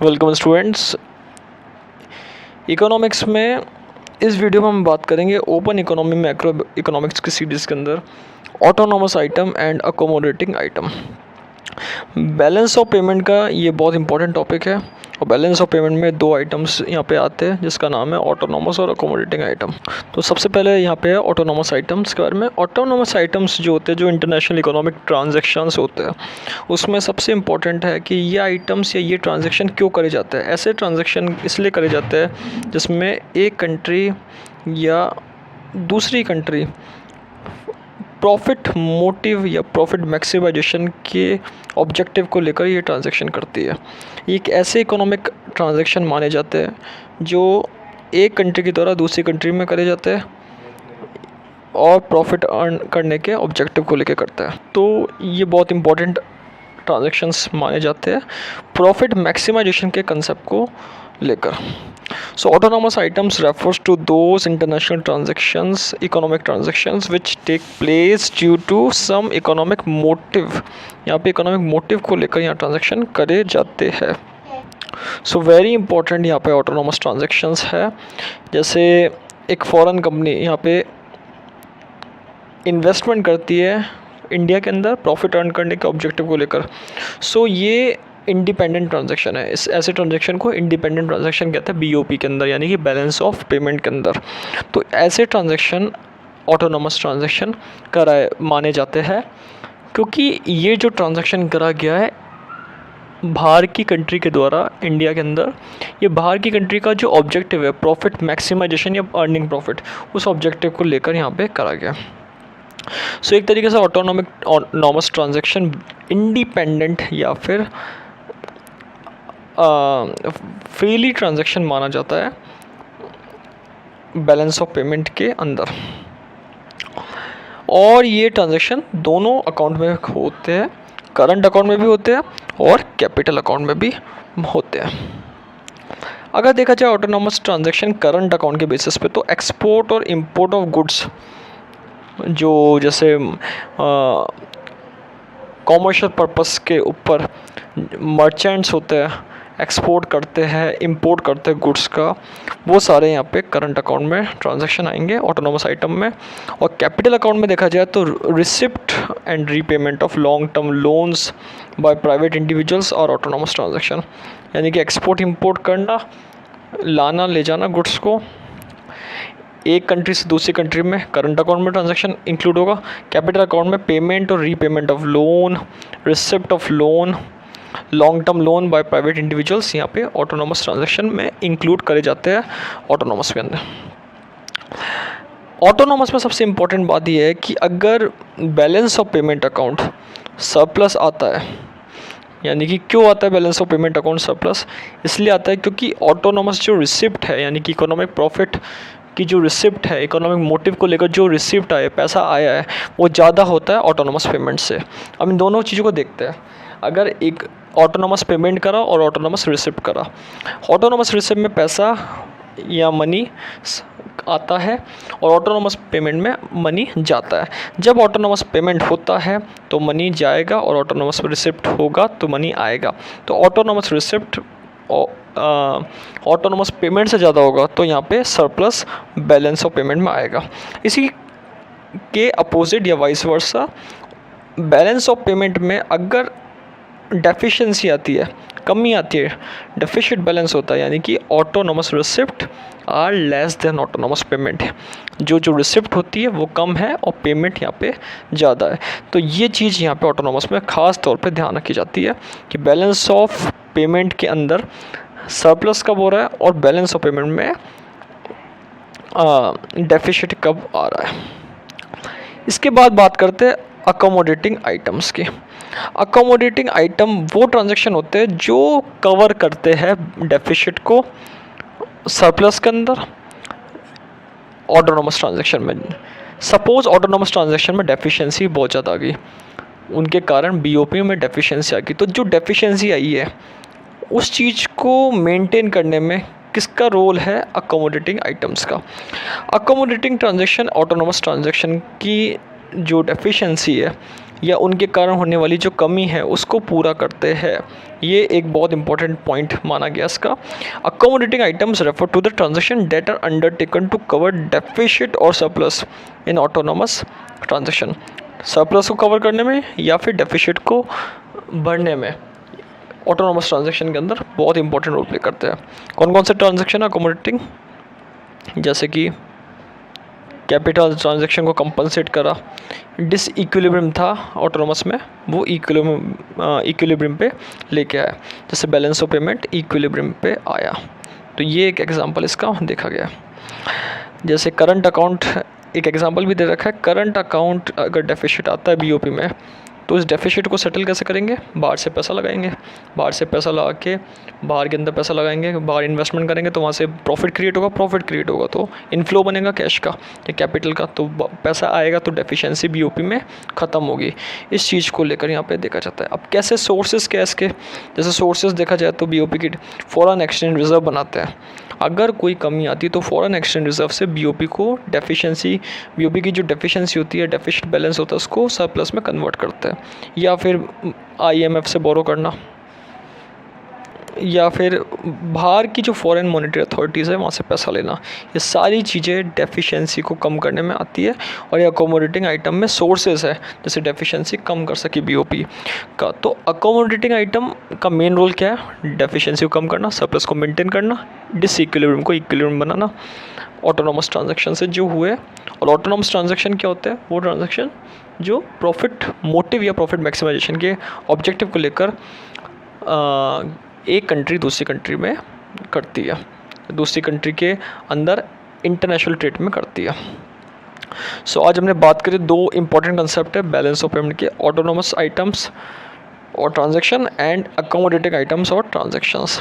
Welcome students. Economics में इस video में हम बात करेंगे ओपन इकोनॉमी मैक्रो इकोनॉमिक्स की सीरीज़ के अंदर autonomous item and accommodating item. Balance of payment का ये बहुत इंपॉर्टेंट टॉपिक है और बैलेंस ऑफ पेमेंट में दो आइटम्स यहाँ पे आते हैं जिसका नाम है ऑटोनोमस और अकोमोडेटिंग आइटम। तो सबसे पहले यहाँ पे है ऑटोनोमस आइटम्स के बारे में। ऑटोनोमस आइटम्स जो होते हैं, जो इंटरनेशनल इकोनॉमिक ट्रांजैक्शंस होते हैं, उसमें सबसे इम्पॉर्टेंट है कि ये आइटम्स या ये ट्रांजैक्शन क्यों करे जाते हैं। ऐसे ट्रांजैक्शन इसलिए करे जाते हैं जिसमें एक कंट्री या दूसरी कंट्री प्रॉफिट मोटिव या प्रॉफिट मैक्सिमाइजेशन के ऑब्जेक्टिव को लेकर ये ट्रांजैक्शन करती है। ये एक ऐसे इकोनॉमिक ट्रांजैक्शन माने जाते हैं जो एक कंट्री के द्वारा दूसरी कंट्री में करे जाते हैं और प्रॉफिट अर्न करने के ऑब्जेक्टिव को लेकर करता है। तो ये बहुत इंपॉर्टेंट ट्रांजैक्शंस माने जाते हैं प्रॉफिट मैक्सिमाइजेशन के कंसेप्ट को लेकर। So autonomous items refers to those international transactions, economic transactions which take place due to some economic motive। यहाँ पे economic motive को लेकर यहाँ ट्रांजेक्शन करे जाते हैं। So very important यहाँ पे autonomous transactions है। जैसे एक फॉरेन कंपनी यहाँ पे इन्वेस्टमेंट करती है इंडिया के अंदर प्रॉफिट अर्न करने के ऑब्जेक्टिव को लेकर। सो ये इंडिपेंडेंट ट्रांजैक्शन है। इस ऐसे ट्रांजैक्शन को इंडिपेंडेंट ट्रांजैक्शन कहते हैं बीओपी के अंदर, यानी कि बैलेंस ऑफ पेमेंट के अंदर। तो ऐसे ट्रांजैक्शन ऑटोनोमस ट्रांजैक्शन कराए माने जाते हैं क्योंकि ये जो ट्रांजैक्शन करा गया है बाहर की कंट्री के द्वारा इंडिया के अंदर, ये बाहर की कंट्री का जो ऑब्जेक्टिव है प्रॉफिट मैक्सिमाइजेशन या अर्निंग प्रॉफिट, उस ऑब्जेक्टिव को लेकर यहाँ पे करा गया। सो एक तरीके से ऑटोनोमस ट्रांजैक्शन इंडिपेंडेंट या फिर फ्रीली ट्रांजैक्शन माना जाता है बैलेंस ऑफ पेमेंट के अंदर। और ये ट्रांजैक्शन दोनों अकाउंट में होते हैं, करंट अकाउंट में भी होते हैं और कैपिटल अकाउंट में भी होते हैं। अगर देखा जाए ऑटोनोमस ट्रांजैक्शन करंट अकाउंट के बेसिस पे, तो एक्सपोर्ट और इंपोर्ट ऑफ गुड्स जो जैसे कॉमर्शियल पर्पस के ऊपर मर्चेंट्स होते हैं, एक्सपोर्ट करते हैं, इंपोर्ट करते हैं गुड्स का, वो सारे यहाँ पे करंट अकाउंट में ट्रांजैक्शन आएंगे ऑटोनोमस आइटम में। और कैपिटल अकाउंट में देखा जाए तो receipt and repayment of long term loans by private individuals और ऑटोनोमस ट्रांजैक्शन, यानी कि एक्सपोर्ट इंपोर्ट करना, लाना ले जाना गुड्स को एक कंट्री से दूसरी कंट्री में करंट अकाउंट में ट्रांजैक्शन इंक्लूड होगा। कैपिटल अकाउंट में पेमेंट और repayment of loan, receipt of loan, long term loan by private individuals यहाँ पे ऑटोनोमस ट्रांजैक्शन में इंक्लूड करे जाते हैं ऑटोनोमस के अंदर। ऑटोनोमस में सबसे इम्पोर्टेंट बात यह है कि अगर balance of payment account surplus आता है, यानी कि क्यों आता है balance of payment account surplus, इसलिए आता है क्योंकि ऑटोनोमस जो रिसिप्ट है, यानी कि इकोनॉमिक प्रॉफिट की जो रिसिप्ट है, इकोनॉमिक मोटिव को लेकर जो रिसिप्ट आया, पैसा आया है, वो ज़्यादा होता है ऑटोनोमस पेमेंट से। अब इन दोनों चीज़ों को देखते हैं। अगर एक ऑटोनोमस पेमेंट करा और ऑटोनोमस रिसिप्ट करा, ऑटोनोमस रिसिप्ट में पैसा या मनी आता है और ऑटोनोमस पेमेंट में मनी जाता है। जब ऑटोनोमस पेमेंट होता है तो मनी जाएगा और ऑटोनोमस रिसिप्ट होगा तो मनी आएगा। तो ऑटोनोमस रिसिप्ट ऑटोनोमस पेमेंट से ज़्यादा होगा तो यहाँ पे सरप्लस बैलेंस ऑफ पेमेंट में आएगा। इसी के अपोजिट या vice versa, balance of payment में अगर डेफिशिएंसी आती है, कमी आती है, डेफिशिट बैलेंस होता है, यानी कि autonomous receipt are less than autonomous payment. जो रिसिप्ट होती है वो कम है और पेमेंट यहाँ पे ज़्यादा है। तो ये चीज़ यहाँ पे ऑटोनोमस में ख़ास तौर पे ध्यान रखी जाती है कि बैलेंस ऑफ पेमेंट के अंदर सरप्लस कब हो रहा है और बैलेंस ऑफ पेमेंट में डेफिशिट कब आ रहा है। इसके बाद बात करते हैं अकोमोडेटिंग आइटम्स की। अकोमोडेटिंग आइटम वो ट्रांजैक्शन होते हैं जो कवर करते हैं डेफिशिट को सरप्लस के अंदर ऑटोनोमस ट्रांजैक्शन में। सपोज ऑटोनोमस ट्रांजैक्शन में डेफिशिएंसी बहुत ज़्यादा आ गई, उनके कारण बीओपी में डेफिशिएंसी आ गई, तो जो डेफिशिएंसी आई है उस चीज़ को मेंटेन करने में किसका रोल है? अकोमोडेटिंग आइटम्स का। अकोमोडेटिंग ट्रांजैक्शन ऑटोनोमस ट्रांजैक्शन की जो डेफिशिएंसी है या उनके कारण होने वाली जो कमी है उसको पूरा करते हैं। ये एक बहुत इंपॉर्टेंट पॉइंट माना गया इसका। Accommodating items refer to the transaction that are undertaken to cover deficit और surplus in autonomous transaction. Surplus को कवर करने में या फिर डेफिसिट को भरने में ऑटोनोमस ट्रांजेक्शन के अंदर बहुत इंपॉर्टेंट रोल प्ले करते हैं। कौन कौन से ट्रांजेक्शन अकोमोडेटिंग, जैसे कि कैपिटल ट्रांजैक्शन को कंपनसेट करा, डिसइक्विलिब्रियम था ऑटोनोमस में वो इक्विलिब्रियम पे लेके आया, जैसे बैलेंस ऑफ पेमेंट इक्विलिब्रियम पे आया। तो ये एक एग्जांपल इसका देखा गया। जैसे करंट अकाउंट, एक एग्जांपल भी दे रखा है। करंट अकाउंट अगर डेफिसिट आता है बीओपी में तो इस डेफिसिट को सेटल कैसे करेंगे, बाहर से पैसा लगाएंगे, बाहर से पैसा लगा के बाहर के अंदर पैसा लगाएंगे, बाहर इन्वेस्टमेंट करेंगे तो वहाँ से प्रॉफिट क्रिएट होगा, प्रॉफिट क्रिएट होगा तो इनफ्लो बनेगा कैश का या कैपिटल का, तो पैसा आएगा तो डेफिशिएंसी बीओपी में ख़त्म होगी। इस चीज़ को लेकर यहाँ पे देखा जाता है। अब कैसे सोर्सेज क्या इसके, जैसे सोर्सेज देखा जाए तो बीओपी की फॉरेन एक्सचेंज रिजर्व बनाते हैं। अगर कोई कमी आती तो फॉरेन एक्सचेंज रिजर्व से बीओपी को डेफिशिएंसी, बीओपी की जो डेफिशिएंसी होती है, डेफिसिट बैलेंस होता है, उसको सरप्लस में कन्वर्ट करते हैं। या फिर आईएमएफ से बोरो करना, या फिर बाहर की जो फॉरेन मॉनेटरी अथॉरिटीज़ है वहाँ से पैसा लेना, ये सारी चीज़ें डेफिशिएंसी को कम करने में आती है। और ये अकोमोडेटिंग आइटम में सोर्सेज है जैसे डेफिशिएंसी कम कर सके बीओपी का। तो अकोमोडेटिंग आइटम का मेन रोल क्या है, डेफिशिएंसी को कम करना, सरप्लस को मेंटेन करना, डिसइक्विलिब्रियम को इक्विलिब्रियम बनाना ऑटोनोमस ट्रांजैक्शन से जो हुए। और ऑटोनोमस ट्रांजैक्शन क्या होते हैं, वो ट्रांजैक्शन जो प्रॉफिट मोटिव या प्रॉफिट मैक्सिमाइजेशन के ऑब्जेक्टिव को लेकर एक कंट्री दूसरी कंट्री में करती है, दूसरी कंट्री के अंदर इंटरनेशनल ट्रेड में करती है। सो आज हमने बात करी दो इंपॉर्टेंट कंसेप्ट है बैलेंस ऑफ पेमेंट के, ऑटोनोमस आइटम्स और ट्रांजैक्शन एंड अकोमोडेटिंग आइटम्स और ट्रांजैक्शंस।